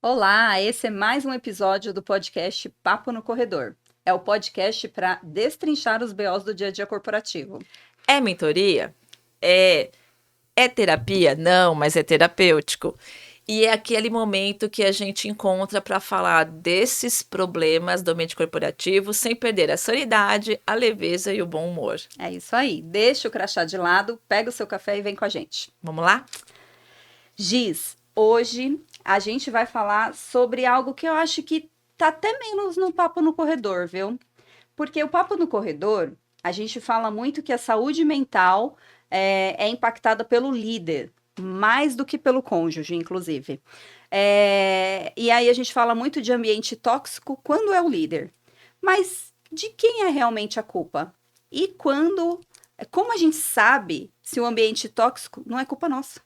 Olá, esse é mais um episódio do podcast Papo no Corredor. É o podcast para destrinchar os BOs do dia a dia corporativo. É mentoria? É. É terapia? Não, mas é terapêutico. E é aquele momento que a gente encontra para falar desses problemas do ambiente corporativo sem perder a sanidade, a leveza e o bom humor. É isso aí. Deixa o crachá de lado, pega o seu café e vem com a gente. Vamos lá? Giz, hoje a gente vai falar sobre algo que eu acho que tá até menos no Papo no Corredor, viu? Porque o Papo no Corredor, a gente fala muito que a saúde mental é impactada pelo líder, mais do que pelo cônjuge, inclusive. E aí a gente fala muito de ambiente tóxico quando é o líder. Mas de quem é realmente a culpa? E quando. Como a gente sabe se o ambiente tóxico não é culpa nossa?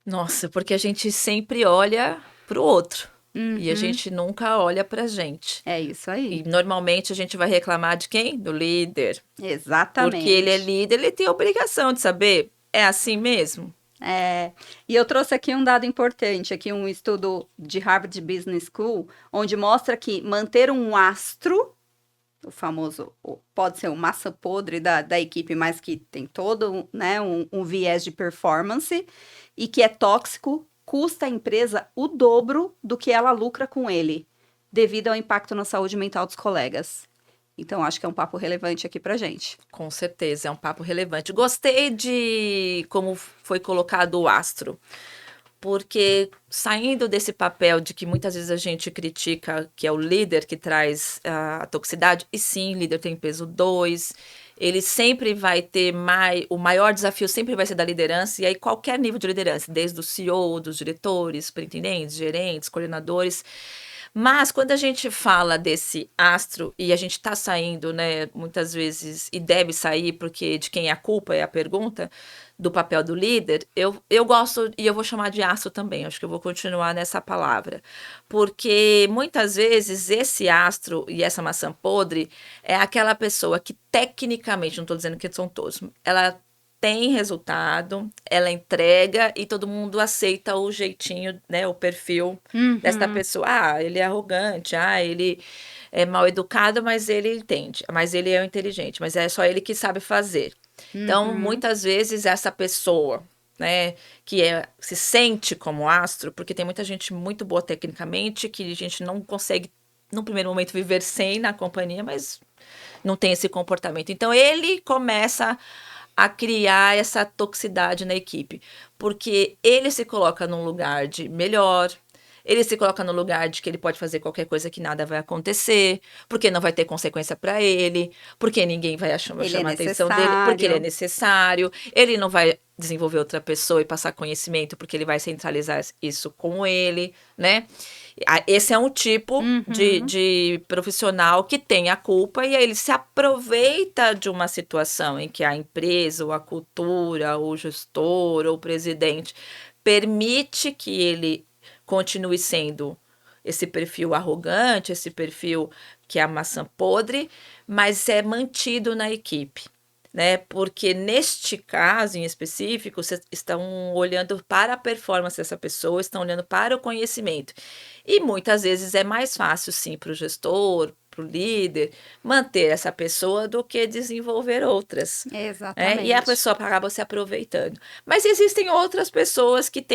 Nossa, porque a gente sempre olha para o outro e a Uhum, gente nunca olha para a gente. é isso E aí. normalmente a gente vai reclamar de quem? Do líder. Porque ele é Exatamente. líder, ele tem a obrigação de saber. É assim mesmo? E eu trouxe aqui um dado importante, aqui um estudo de Harvard Business School, onde mostra que manter um astro, o famoso, pode ser uma massa podre da equipe, mas que tem todo, né, um viés de performance, e que é tóxico, custa à empresa o dobro do que ela lucra com ele, devido ao impacto na saúde mental dos colegas. Então, acho que é um papo relevante aqui pra gente. Com certeza, é um papo relevante. Gostei de como foi colocado o astro, porque saindo desse papel de que muitas vezes a gente critica que é o líder que traz a toxicidade, e sim, líder tem peso 2, ele sempre vai ter o maior desafio sempre vai ser da liderança, e aí qualquer nível de liderança, desde o CEO, dos diretores, superintendentes, gerentes, coordenadores. Mas quando a gente fala desse astro e a gente está saindo, né, muitas vezes, e deve sair, porque de quem é a culpa é a pergunta, do papel do líder, eu gosto, e eu vou chamar de astro também, acho que eu vou continuar nessa palavra. Porque muitas vezes esse astro e essa maçã podre é aquela pessoa que tecnicamente, não estou dizendo que são todos, ela tem resultado, ela entrega e todo mundo aceita o jeitinho, né, o perfil desta Uhum, pessoa. Ah, ele é arrogante, ah, ele é mal educado, mas ele entende, mas ele é inteligente, mas é só ele que sabe fazer. Então, uhum. muitas vezes essa pessoa, né, se sente como astro, porque tem muita gente muito boa tecnicamente que a gente não consegue no primeiro momento viver sem na companhia, mas não tem esse comportamento. Então ele começa a criar essa toxicidade na equipe, porque ele se coloca num lugar de melhor, ele se coloca no lugar de que ele pode fazer qualquer coisa que nada vai acontecer, porque não vai ter consequência para ele, porque ninguém vai Ele é chamar a atenção dele, porque ele é necessário. necessário, ele não vai desenvolver outra pessoa e passar conhecimento, porque ele vai centralizar isso com ele, né? Esse é um tipo Uhum. de profissional que tem a culpa e aí ele se aproveita de uma situação em que a empresa, ou a cultura, ou o gestor, ou o presidente permite que ele continue sendo esse perfil arrogante, esse perfil que é a maçã podre, mas é mantido na equipe. Né? Porque neste caso em específico, vocês estão olhando para a performance dessa pessoa, estão olhando para o conhecimento. E muitas vezes é mais fácil, sim, para o gestor, para o líder, manter essa pessoa do que desenvolver outras. Né? E a Exatamente. pessoa acaba se aproveitando. Mas existem outras pessoas que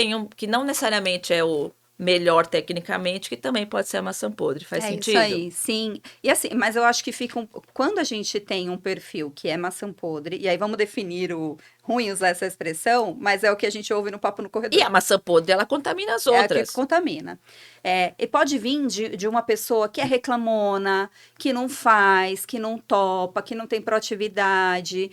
não necessariamente é o melhor tecnicamente, que também pode ser a maçã podre. Faz É isso sentido? aí, sim. E assim, mas eu acho que fica quando a gente tem um perfil que é maçã podre, e aí vamos definir o ruim usar essa expressão, mas é o que a gente ouve no papo no E corredor. a maçã podre, ela contamina as É a que outras. contamina. E pode vir de uma pessoa que é reclamona, que não faz, que não topa, que não tem proatividade,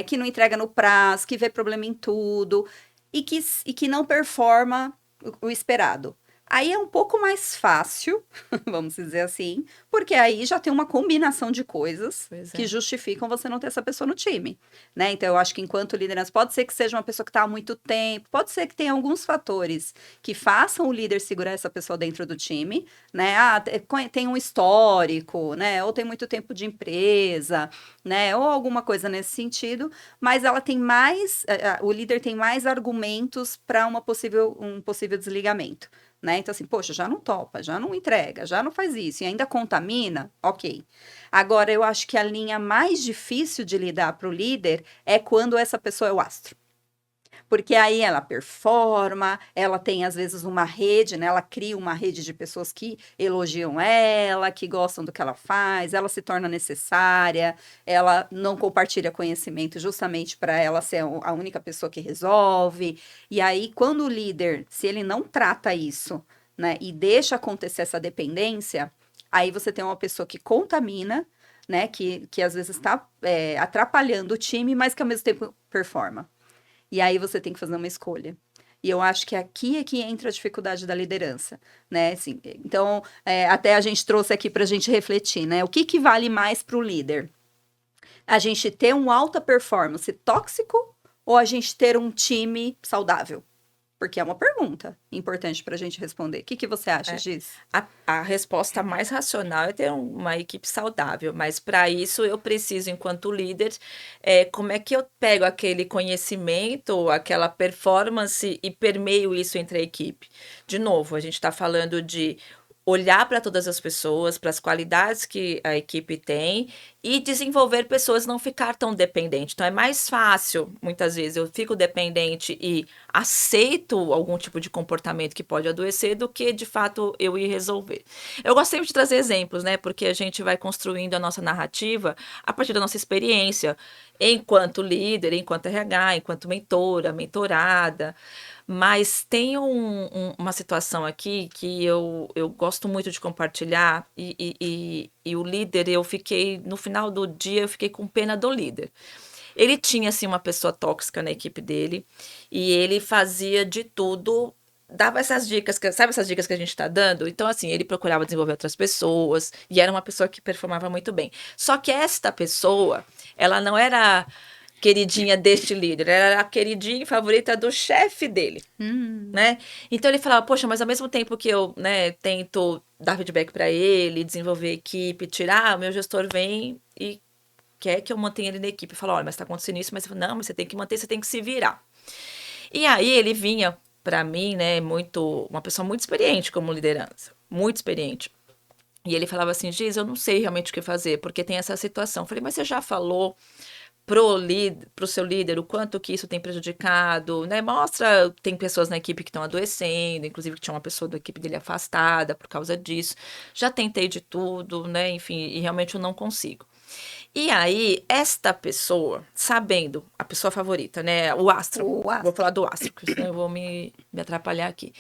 que não entrega no prazo, que vê problema em tudo e que não performa o esperado. Aí é um pouco mais fácil, vamos dizer assim, porque aí já tem uma combinação de coisas Pois que é. justificam você não ter essa pessoa no time, né? Então eu acho que enquanto liderança pode ser que seja uma pessoa que está há muito tempo, pode ser que tenha alguns fatores que façam o líder segurar essa pessoa dentro do time, né? Ah, tem um histórico, né? Ou tem muito tempo de empresa, né? Ou alguma coisa nesse sentido, mas ela tem mais, o líder tem mais argumentos para um possível desligamento. né? Então, assim, poxa, já não topa, já não entrega, já não faz isso e ainda contamina, ok. Agora, eu acho que a linha mais difícil de lidar para o líder é quando essa pessoa é o astro. Porque aí ela performa, ela tem às vezes uma rede, né? Ela cria uma rede de pessoas que elogiam ela, que gostam do que ela faz, ela se torna necessária, ela não compartilha conhecimento justamente para ela ser a única pessoa que resolve. E aí, quando o líder, se ele não trata isso, né, e deixa acontecer essa dependência, aí você tem uma pessoa que contamina, né, que às vezes está atrapalhando o time, mas que ao mesmo tempo performa. E aí você tem que fazer uma escolha. E eu acho que aqui é que entra a dificuldade da liderança, né? Assim, então, até a gente trouxe aqui para a gente refletir, né? O que vale mais para o líder? A gente ter um alta performance tóxico ou a gente ter um time saudável? Porque é uma pergunta importante para a gente responder. O que você acha disso? A resposta mais racional é ter uma equipe saudável, mas para isso eu preciso, enquanto líder, como é que eu pego aquele conhecimento, aquela performance e permeio isso entre a equipe? De novo, a gente está falando de olhar para todas as pessoas, para as qualidades que a equipe tem e desenvolver pessoas, não ficar tão dependente. Então é mais fácil, muitas vezes, eu fico dependente e aceito algum tipo de comportamento que pode adoecer do que, de fato, eu ir resolver. Eu gosto sempre de trazer exemplos, né? Porque a gente vai construindo a nossa narrativa a partir da nossa experiência, enquanto líder, enquanto RH, enquanto mentora, mentorada. Mas tem uma situação aqui que eu gosto muito de compartilhar e o líder, no final do dia, eu fiquei com pena do líder. Ele tinha, assim, uma pessoa tóxica na equipe dele e ele fazia de tudo, dava essas dicas, sabe essas dicas que a gente tá dando? Então, assim, ele procurava desenvolver outras pessoas e era uma pessoa que performava muito bem. Só que esta pessoa, ela não era queridinha deste líder, ela era a queridinha e favorita do chefe dele, né? Então ele falava, poxa, mas ao mesmo tempo que eu, né, tento dar feedback para ele, desenvolver equipe, tirar, o meu gestor vem e quer que eu mantenha ele na equipe. Fala, olha, mas tá acontecendo isso, mas eu falo, não, mas você tem que manter, você tem que se virar. E aí ele vinha para mim, né, uma pessoa muito experiente como liderança, muito experiente. E ele falava assim, Giz, eu não sei realmente o que fazer, porque tem essa situação. Eu falei, mas você já falou pro seu líder o quanto que isso tem prejudicado, né? Mostra, tem pessoas na equipe que estão adoecendo, inclusive que tinha uma pessoa da equipe dele afastada por causa disso. Já tentei de tudo, né? Enfim, e realmente eu não consigo. E aí, esta pessoa, sabendo, a pessoa favorita, né? O astro. O astro. Vou falar do astro, porque senão eu vou me atrapalhar aqui.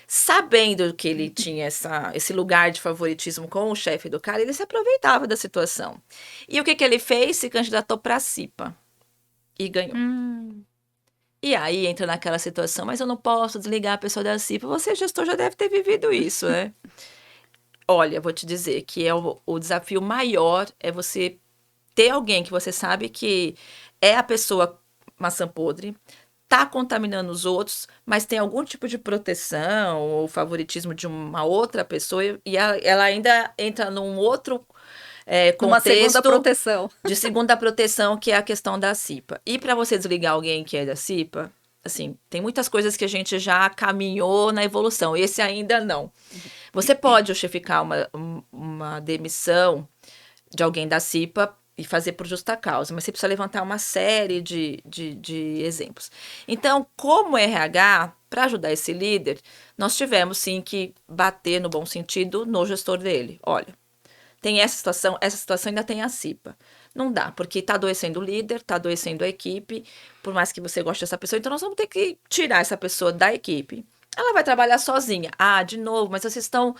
Sabendo que ele tinha esse lugar de favoritismo com o chefe do cara, ele se aproveitava da situação. E o que ele fez? Se candidatou para a CIPA. E ganhou. E aí entra naquela situação, mas eu não posso desligar a pessoa da CIPA. Você, gestor, já deve ter vivido isso, né? Olha, vou te dizer que o desafio maior é você ter alguém que você sabe que é a pessoa maçã podre, tá contaminando os outros, mas tem algum tipo de proteção ou favoritismo de uma outra pessoa e ela ainda entra num outro Uma segunda contexto proteção. de segunda proteção, que é a questão da CIPA. E para você desligar alguém que é da CIPA, assim, tem muitas coisas que a gente já caminhou na evolução, esse ainda não. Você pode justificar uma demissão de alguém da CIPA e fazer por justa causa, mas você precisa levantar uma série de exemplos. Então, como RH, para ajudar esse líder, nós tivemos sim que bater no bom sentido no gestor dele. Olha, tem essa situação ainda tem a CIPA. Não dá, porque está adoecendo o líder, está adoecendo a equipe, por mais que você goste dessa pessoa, então nós vamos ter que tirar essa pessoa da equipe. Ela vai trabalhar sozinha. Ah, de novo, mas vocês estão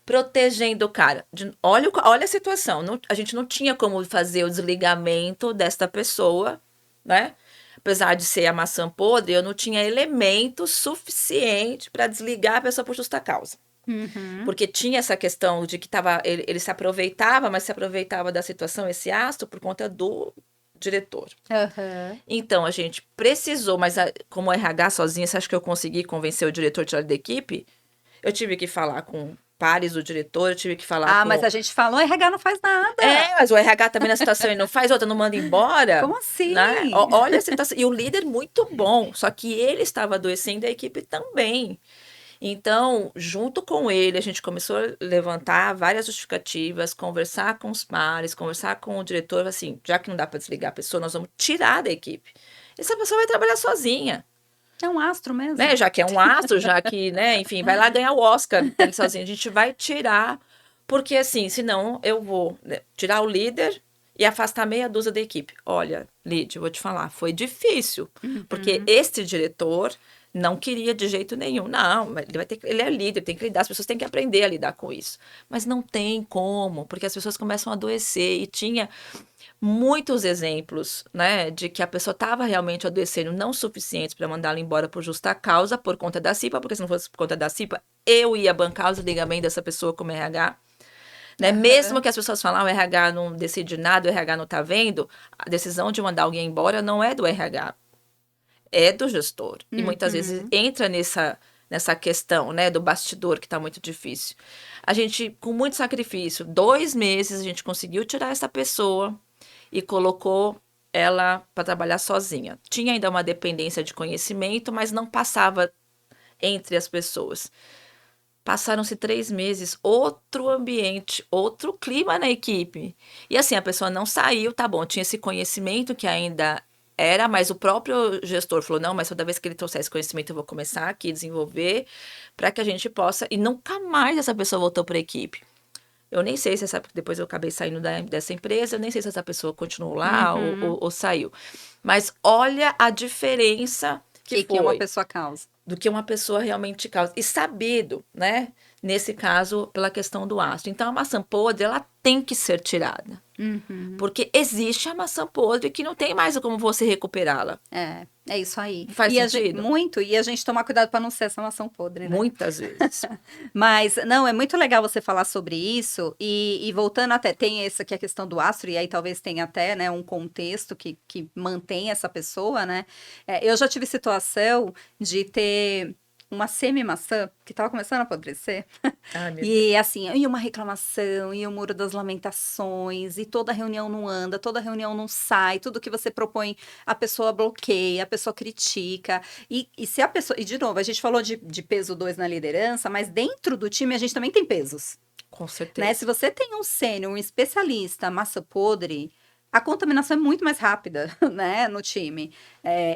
protegendo o cara. Olha a situação. A gente não tinha como fazer o desligamento desta pessoa, né? Apesar de ser a maçã podre, eu não tinha elemento suficiente para desligar a pessoa por justa causa. Porque tinha essa questão de que ele se aproveitava, mas se aproveitava da situação, esse astro, por conta do diretor. Então, a gente precisou, mas como RH sozinha, você acha que eu consegui convencer o diretor a tirar da equipe? Eu tive que falar com pares do diretor, eu tive que falar com... mas a gente falou, o RH não faz nada. Mas o RH também na situação ele não faz, outra não manda embora. Como assim? Né? Olha a situação. E o líder muito bom, só que ele estava adoecendo, a equipe também. Então, junto com ele, a gente começou a levantar várias justificativas, conversar com os pares, conversar com o diretor, assim, já que não dá para desligar a pessoa, nós vamos tirar da equipe. Essa pessoa vai trabalhar sozinha, É um astro mesmo. né? Já que é um astro, já que, né, enfim, vai lá ganhar o Oscar dele sozinho. A gente vai tirar, porque assim, senão eu vou, né, tirar o líder e afastar meia dúzia da equipe. Olha, Lídia, eu vou te falar, foi difícil, porque este diretor não queria de jeito nenhum. Não, mas ele é líder, tem que lidar, as pessoas têm que aprender a lidar com isso. Mas não tem como, porque as pessoas começam a adoecer e tinha muitos exemplos, né, de que a pessoa estava realmente adoecendo, não suficientes para mandá-la embora por justa causa, por conta da CIPA, porque se não fosse por conta da CIPA, eu ia bancar o desligamento dessa pessoa como RH. Né? Mesmo que as pessoas falam, o RH não decide nada, o RH não está vendo, a decisão de mandar alguém embora não é do RH, é do gestor. E muitas vezes entra nessa questão, né, do bastidor, que está muito difícil. A gente, com muito sacrifício, 2 meses, a gente conseguiu tirar essa pessoa e colocou ela para trabalhar sozinha. Tinha ainda uma dependência de conhecimento, mas não passava entre as pessoas. Passaram-se 3 meses, outro ambiente, outro clima na equipe. E assim, a pessoa não saiu, tá bom, tinha esse conhecimento que ainda era, mas o próprio gestor falou, não, mas toda vez que ele trouxer esse conhecimento, eu vou começar aqui a desenvolver para que a gente possa... E nunca mais essa pessoa voltou para a equipe. Eu nem sei se essa... Depois eu acabei saindo dessa empresa, eu nem sei se essa pessoa continuou lá ou saiu. Mas olha a diferença que Que uma foi pessoa causa. do que uma pessoa realmente causa. E sabido, né? Nesse caso, pela questão do astro. Então, a maçã podre, ela tem que ser tirada. Porque existe a maçã podre que não tem mais como você recuperá-la. É isso aí. Faz sentido? Muito, e a gente tomar cuidado para não ser essa maçã podre, né? Muitas vezes. Mas, não, é muito legal você falar sobre isso, e voltando até, tem essa aqui a questão do astro, e aí talvez tenha até, né, um contexto que mantém essa pessoa, né? Eu já tive situação de ter uma semi-maçã que tava começando a apodrecer, Ai, meu Deus. e assim, e uma reclamação, e o muro das lamentações, e toda reunião não anda, toda reunião não sai, tudo que você propõe, a pessoa bloqueia, a pessoa critica. E se a pessoa. E de novo, a gente falou de peso 2 na liderança, mas dentro do time a gente também tem pesos. Com Né? certeza. Se você tem um sênior, um especialista, massa podre, a contaminação é muito mais rápida, né, no time.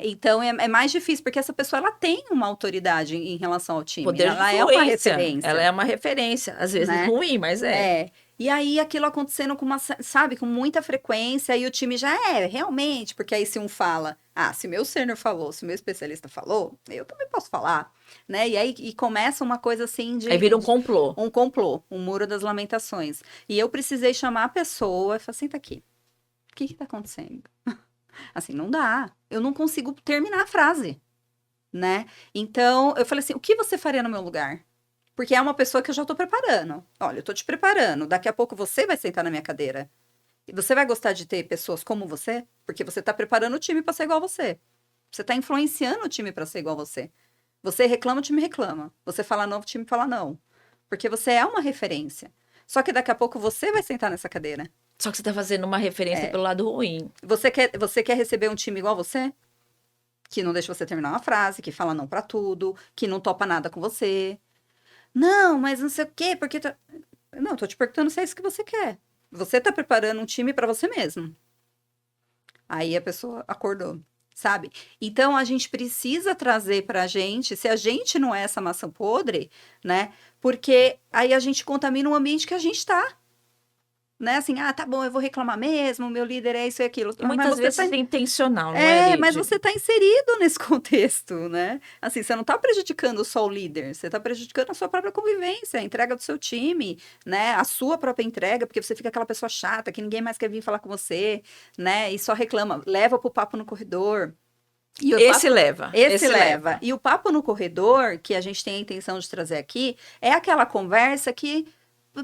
Então é mais difícil, porque essa pessoa ela tem uma autoridade em relação ao time. Poder de Ela é uma influência. referência. Ela é uma referência. Às vezes Né? ruim, mas é. E aí aquilo acontecendo com sabe, com muita frequência, e o time já realmente, porque aí se um fala, se meu sênior falou, se meu especialista falou, eu também posso falar, né? E aí começa uma coisa assim Aí vira um complô. um complô, um muro das lamentações. E eu precisei chamar a pessoa e falar, senta aqui, o que tá acontecendo? Assim, não dá, eu não consigo terminar a frase, né? Então, eu falei assim, o que você faria no meu lugar? Porque é uma pessoa que eu já tô preparando. Olha, eu tô te preparando. Daqui a pouco você vai sentar na minha cadeira. E você vai gostar de ter pessoas como você? Porque você tá preparando o time para ser igual a você. Você tá influenciando o time para ser igual a você. Você reclama, o time reclama. Você fala não, o time fala não. Porque você é uma referência. Só que daqui a pouco você vai sentar nessa cadeira. Só que você tá fazendo uma referência pelo lado ruim. Você quer receber um time igual a você? Que não deixa você terminar uma frase, que fala não para tudo, que não topa nada com você. Não, mas não sei o quê, porque... Não, eu tô te perguntando se é isso que você quer. Você tá preparando um time para você mesmo. Aí a pessoa acordou, sabe? Então, a gente precisa trazer pra gente, se a gente não é essa maçã podre, né? Porque aí a gente contamina o ambiente que a gente tá. Né? Assim, tá bom, eu vou reclamar mesmo, meu líder é isso e aquilo. E muitas vezes é intencional, não é, Lid? Mas você tá inserido nesse contexto, né? Assim, você não tá prejudicando só o líder, você tá prejudicando a sua própria convivência, a entrega do seu time, né? A sua própria entrega, porque você fica aquela pessoa chata que ninguém mais quer vir falar com você, né? E só reclama, leva pro papo no corredor. E Esse leva. E o papo no corredor, que a gente tem a intenção de trazer aqui, é aquela conversa que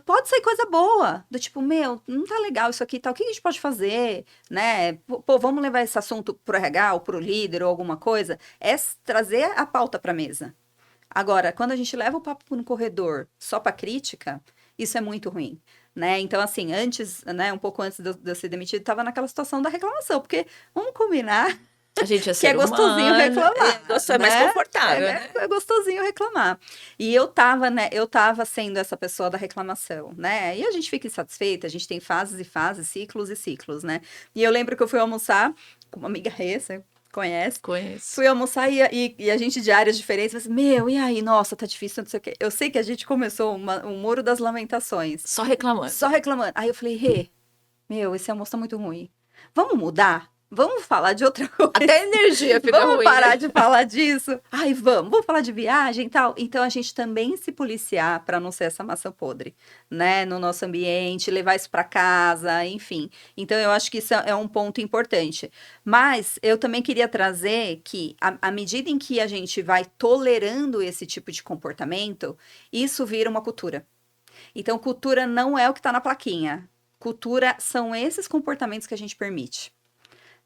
pode ser coisa boa, do tipo, meu, não tá legal isso aqui e tal, o que a gente pode fazer, né? Pô, vamos levar esse assunto pro RH ou pro líder ou alguma coisa? É trazer a pauta pra mesa. Agora, quando a gente leva o papo no corredor só pra crítica, isso é muito ruim. Né? Então, assim, antes, né, um pouco antes de eu ser demitida, tava naquela situação da reclamação, porque vamos combinar A gente é Que é ser gostosinho humano, reclamar, é mais né? confortável, né? É gostosinho reclamar. E eu tava sendo essa pessoa da reclamação, né? E a gente fica insatisfeita, a gente tem fases e fases, ciclos e ciclos, né? E eu lembro que eu fui almoçar com uma amiga Rê, você conhece? Conheço. Fui almoçar e a gente de áreas diferentes, mas, meu, e aí? Nossa, tá difícil, não sei o quê. Eu sei que a gente começou um muro das lamentações, Só reclamando. só reclamando. Aí eu falei, Rê, meu, esse almoço tá muito ruim. Vamos mudar? Vamos falar de outra Até a coisa? energia fica Vamos ruim, parar né? de falar disso? Ai, vamos falar de viagem e tal. Então a gente também se policiar para não ser essa maçã podre, né? No nosso ambiente, levar isso para casa, enfim. Então eu acho que isso é um ponto importante. Mas eu também queria trazer que, à medida em que a gente vai tolerando esse tipo de comportamento, isso vira uma cultura. Então, cultura não é o que está na plaquinha. Cultura são esses comportamentos que a gente permite,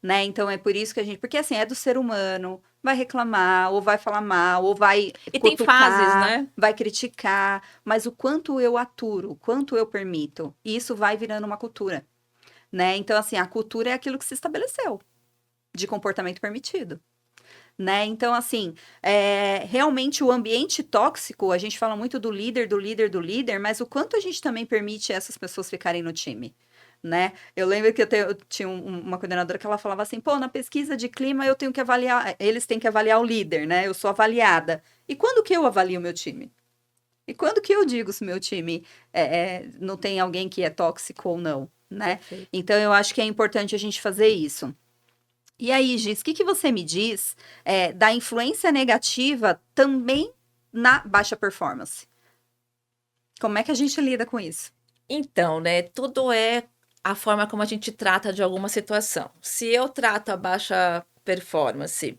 né? Então é por isso que a gente, porque assim, é do ser humano, vai reclamar, ou vai falar mal, ou vai E tem fases, cutucar, né? vai criticar, mas o quanto eu aturo, o quanto eu permito, isso vai virando uma cultura, né? Então assim, a cultura é aquilo que se estabeleceu de comportamento permitido. Né? Então, assim, realmente o ambiente tóxico, a gente fala muito do líder, do líder, do líder, mas o quanto a gente também permite essas pessoas ficarem no time, né? Eu lembro que eu tinha uma coordenadora que ela falava assim, pô, na pesquisa de clima eu tenho que avaliar, eles têm que avaliar o líder, né? Eu sou avaliada. E quando que eu avalio o meu time? E quando que eu digo se meu time não tem alguém que é tóxico ou não, né? Perfeito. Então eu acho que é importante a gente fazer isso. E aí, Giz, o que você me diz da influência negativa também na baixa performance? Como é que a gente lida com isso? Então, né, tudo é a forma como a gente trata de alguma situação. Se eu trato a baixa performance,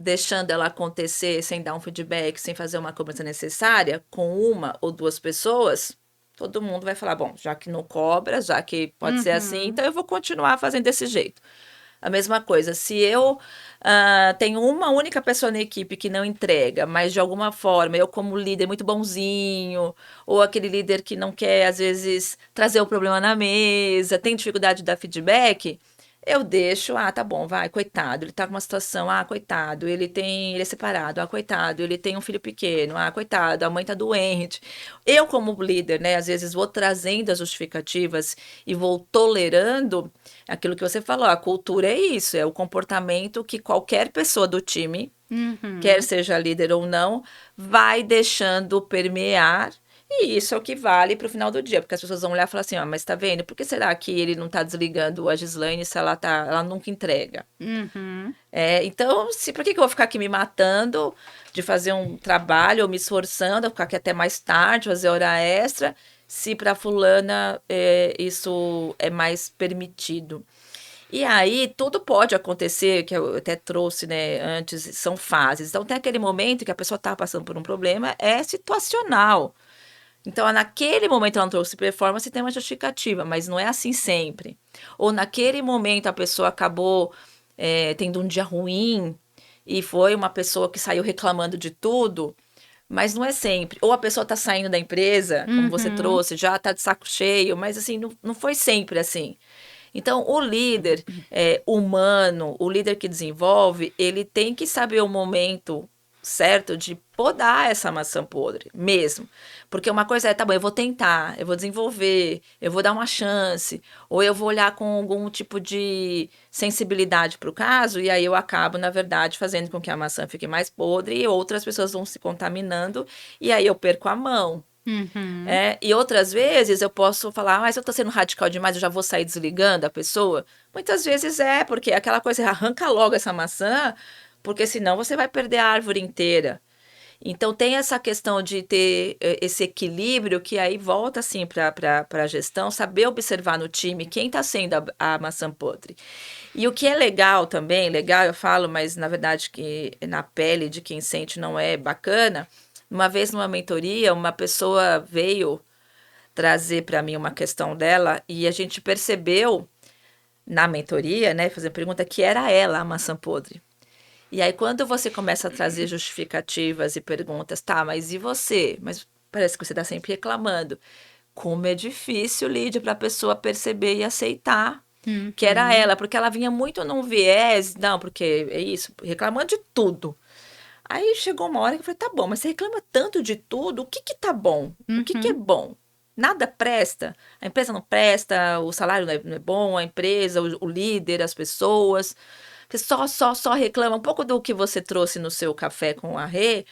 deixando ela acontecer sem dar um feedback, sem fazer uma cobrança necessária, com uma ou duas pessoas, todo mundo vai falar: bom, já que não cobra, já que pode ser assim, Uhum, então eu vou continuar fazendo desse jeito. A mesma coisa, se eu tenho uma única pessoa na equipe que não entrega, mas de alguma forma eu, como líder, muito bonzinho, ou aquele líder que não quer, às vezes, trazer o problema na mesa, tem dificuldade de dar feedback, eu deixo, tá bom, vai, coitado, ele tá com uma situação, coitado, ele é separado, coitado, ele tem um filho pequeno, coitado, a mãe tá doente. Eu, como líder, né, às vezes vou trazendo as justificativas e vou tolerando aquilo que você falou, a cultura é isso, é o comportamento que qualquer pessoa do time, quer uhum, seja líder ou não, vai deixando permear. E isso é o que vale para o final do dia, porque as pessoas vão olhar e falar assim: mas tá vendo? Por que será que ele não tá desligando a Gislaine se ela nunca entrega? uhum. Então, por que que eu vou ficar aqui me matando de fazer um trabalho ou me esforçando, ficar aqui até mais tarde, fazer hora extra, se para fulana isso é mais permitido? E aí, tudo pode acontecer, que eu até trouxe, né, antes, são fases. Então, tem aquele momento que a pessoa está passando por um problema, é situacional. Então, naquele momento ela não trouxe performance, tem uma justificativa, mas não é assim sempre. Ou naquele momento a pessoa acabou tendo um dia ruim e foi uma pessoa que saiu reclamando de tudo, mas não é sempre. Ou a pessoa está saindo da empresa, como você Uhum. trouxe, já está de saco cheio, mas assim, não foi sempre assim. Então, o líder humano, o líder que desenvolve, ele tem que saber o momento certo de podar essa maçã podre, mesmo. Porque uma coisa tá bom, eu vou tentar, eu vou desenvolver, eu vou dar uma chance, ou eu vou olhar com algum tipo de sensibilidade para o caso, e aí eu acabo, na verdade, fazendo com que a maçã fique mais podre e outras pessoas vão se contaminando, e aí eu perco a mão. Uhum. E outras vezes eu posso falar, mas eu tô sendo radical demais, eu já vou sair desligando a pessoa. Muitas vezes porque é aquela coisa, arranca logo essa maçã, porque senão você vai perder a árvore inteira. Então tem essa questão de ter esse equilíbrio que aí volta assim para a gestão, saber observar no time quem está sendo a maçã podre. E o que é legal também, legal eu falo, mas na verdade que na pele de quem sente não é bacana. Uma vez numa mentoria, uma pessoa veio trazer para mim uma questão dela e a gente percebeu na mentoria, né, fazer pergunta que era ela a maçã podre. E aí quando você começa a trazer justificativas e perguntas, tá, mas e você? Mas parece que você está sempre reclamando. Como é difícil, Lídia, para a pessoa perceber e aceitar. que era ela, porque ela vinha muito num viés, não, porque é isso, reclamando de tudo. Aí chegou uma hora que eu falei, tá bom, mas você reclama tanto de tudo, o que que tá bom? O que que é bom? Nada presta, a empresa não presta, o salário não é bom, a empresa, o líder, as pessoas. Você só reclama. Um pouco do que você trouxe no seu café com a Rê,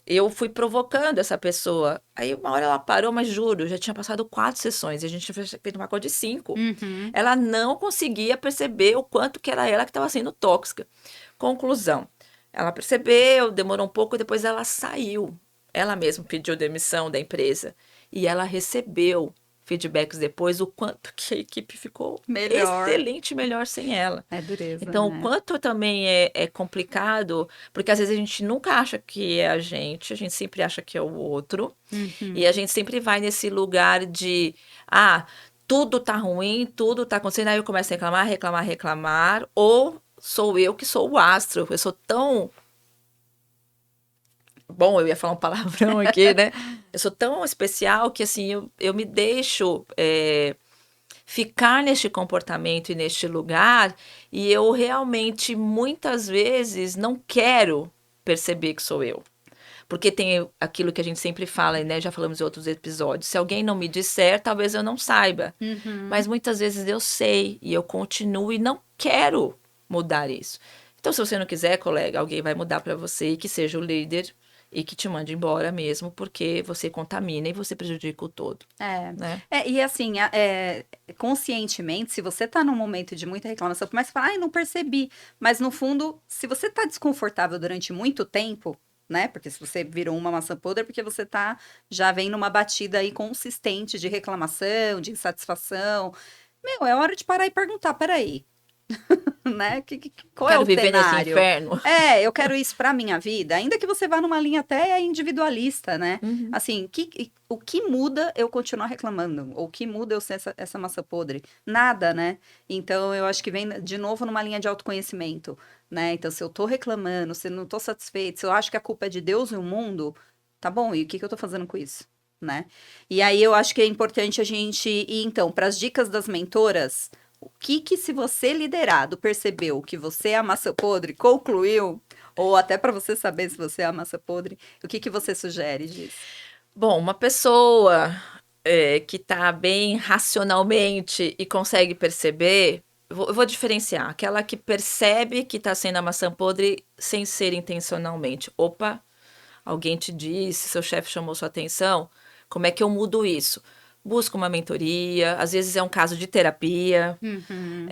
eu fui provocando essa pessoa. Aí uma hora ela parou, mas juro, já tinha passado 4 sessões, e a gente tinha feito um pacote de 5. Uhum. Ela não conseguia perceber o quanto que era ela que estava sendo tóxica. Conclusão, ela percebeu, demorou um pouco, depois ela saiu. Ela mesma pediu demissão da empresa. E ela recebeu feedbacks depois, o quanto que a equipe ficou Melhor. excelente, melhor sem ela. É dureza, Então, o né? quanto também é complicado, porque às vezes a gente nunca acha que é a gente sempre acha que é o outro, e a Uhum. gente sempre vai nesse lugar de, ah, tudo tá ruim, tudo tá acontecendo, aí eu começo a reclamar, reclamar, reclamar, ou sou eu que sou o astro, eu sou tão bom, eu ia falar um palavrão aqui, né? Eu sou tão especial que, assim, eu me deixo ficar neste comportamento e neste lugar, e eu realmente, muitas vezes, não quero perceber que sou eu. Porque tem aquilo que a gente sempre fala, né? Já falamos em outros episódios. Se alguém não me disser, talvez eu não saiba. Mas Uhum. muitas vezes eu sei e eu continuo e não quero mudar isso. Então, se você não quiser, colega, alguém vai mudar para você e que seja o líder e que te mande embora mesmo, porque você contamina e você prejudica o todo, É. né? E assim, conscientemente, se você tá num momento de muita reclamação, por mais que você fale, ai, não percebi. Mas no fundo, se você tá desconfortável durante muito tempo, né? Porque se você virou uma maçã podre, é porque você tá, já vem numa batida aí consistente de reclamação, de insatisfação. Meu, é hora de parar e perguntar, peraí, né? Qual é Quero o viver nesse cenário? inferno. Eu quero isso para minha vida, ainda que você vá numa linha até individualista, né? Uhum. Assim, o que muda eu continuar reclamando? Ou o que muda eu ser essa massa podre? Nada, né? Então, eu acho que vem de novo numa linha de autoconhecimento, né? Então, se eu tô reclamando, se eu não tô satisfeito, se eu acho que a culpa é de Deus e o mundo, tá bom, e o que que eu tô fazendo com isso? Né? E aí eu acho que é importante a gente ir, então, para as dicas das mentoras. O que se você liderado percebeu que você é a massa podre, concluiu, ou até para você saber se você é a massa podre, o que você sugere disso? Bom, uma pessoa que está bem racionalmente e consegue perceber, eu vou diferenciar, aquela que percebe que está sendo a maçã podre sem ser intencionalmente. Opa, alguém te disse, seu chefe chamou sua atenção, como é que eu mudo isso? Busca uma mentoria, às vezes é um caso de terapia. Uhum.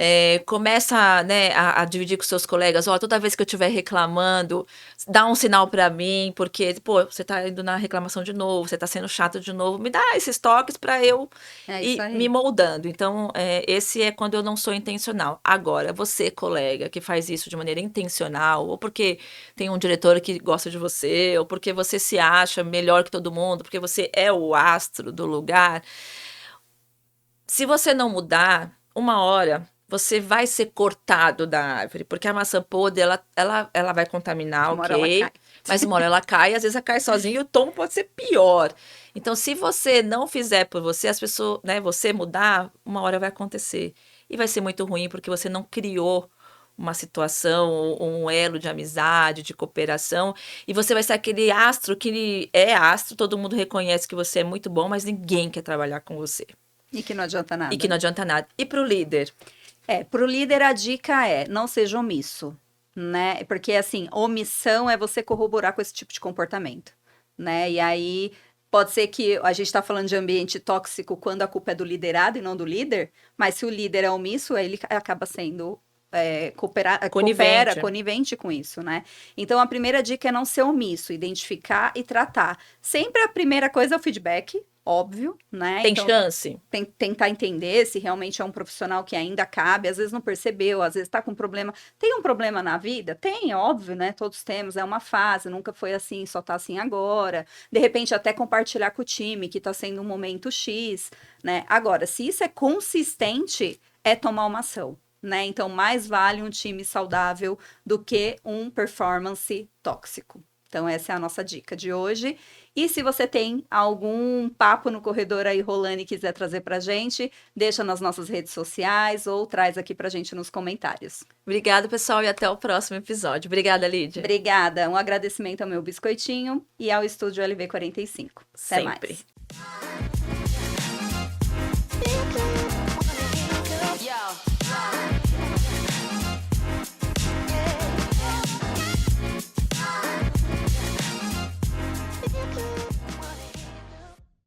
Começa, né, a dividir com seus colegas, ó, toda vez que eu estiver reclamando, dá um sinal para mim, porque, pô, você tá indo na reclamação de novo, você tá sendo chato de novo, me dá esses toques para eu É isso ir me aí. moldando. Então, esse é quando eu não sou intencional. Agora, você, colega, que faz isso de maneira intencional, ou porque tem um diretor que gosta de você, ou porque você se acha melhor que todo mundo, porque você é o astro do lugar, se você não mudar, uma hora você vai ser cortado da árvore, porque a maçã podre, ela vai contaminar, Uma hora ela cai. ok? Mas uma hora ela cai, às vezes ela cai sozinha e o tom pode ser pior. Então, se você não fizer por você, as pessoas, né, você mudar, uma hora vai acontecer. E vai ser muito ruim, porque você não criou uma situação, um elo de amizade, de cooperação, e você vai ser aquele astro que é astro, todo mundo reconhece que você é muito bom, mas ninguém quer trabalhar com você. E que não adianta E que nada, não né? adianta nada. E para o líder? Pro líder a dica é, não seja omisso, né? Porque assim, omissão é você corroborar com esse tipo de comportamento, né? E aí pode ser que a gente está falando de ambiente tóxico quando a culpa é do liderado e não do líder, mas se o líder é omisso, ele acaba sendo coopera, Conivente. conivente com isso, né? Então a primeira dica é não ser omisso, identificar e tratar. Sempre a primeira coisa é o feedback, óbvio, né? Tem Então chance? tentar entender se realmente é um profissional que ainda cabe, às vezes não percebeu, às vezes está com problema. Tem um problema na vida? Tem, é óbvio, né? Todos temos, é uma fase, nunca foi assim, só tá assim agora. De repente, até compartilhar com o time que tá sendo um momento X, né? Agora, se isso é consistente, é tomar uma ação. Né? Então, mais vale um time saudável do que um performance tóxico. Então, essa é a nossa dica de hoje. E se você tem algum papo no corredor aí rolando e quiser trazer pra gente, deixa nas nossas redes sociais ou traz aqui pra gente nos comentários. Obrigada, pessoal, e até o próximo episódio. Obrigada, Lídia. Obrigada. Um agradecimento ao meu biscoitinho e ao estúdio LV45. Até Sempre. mais.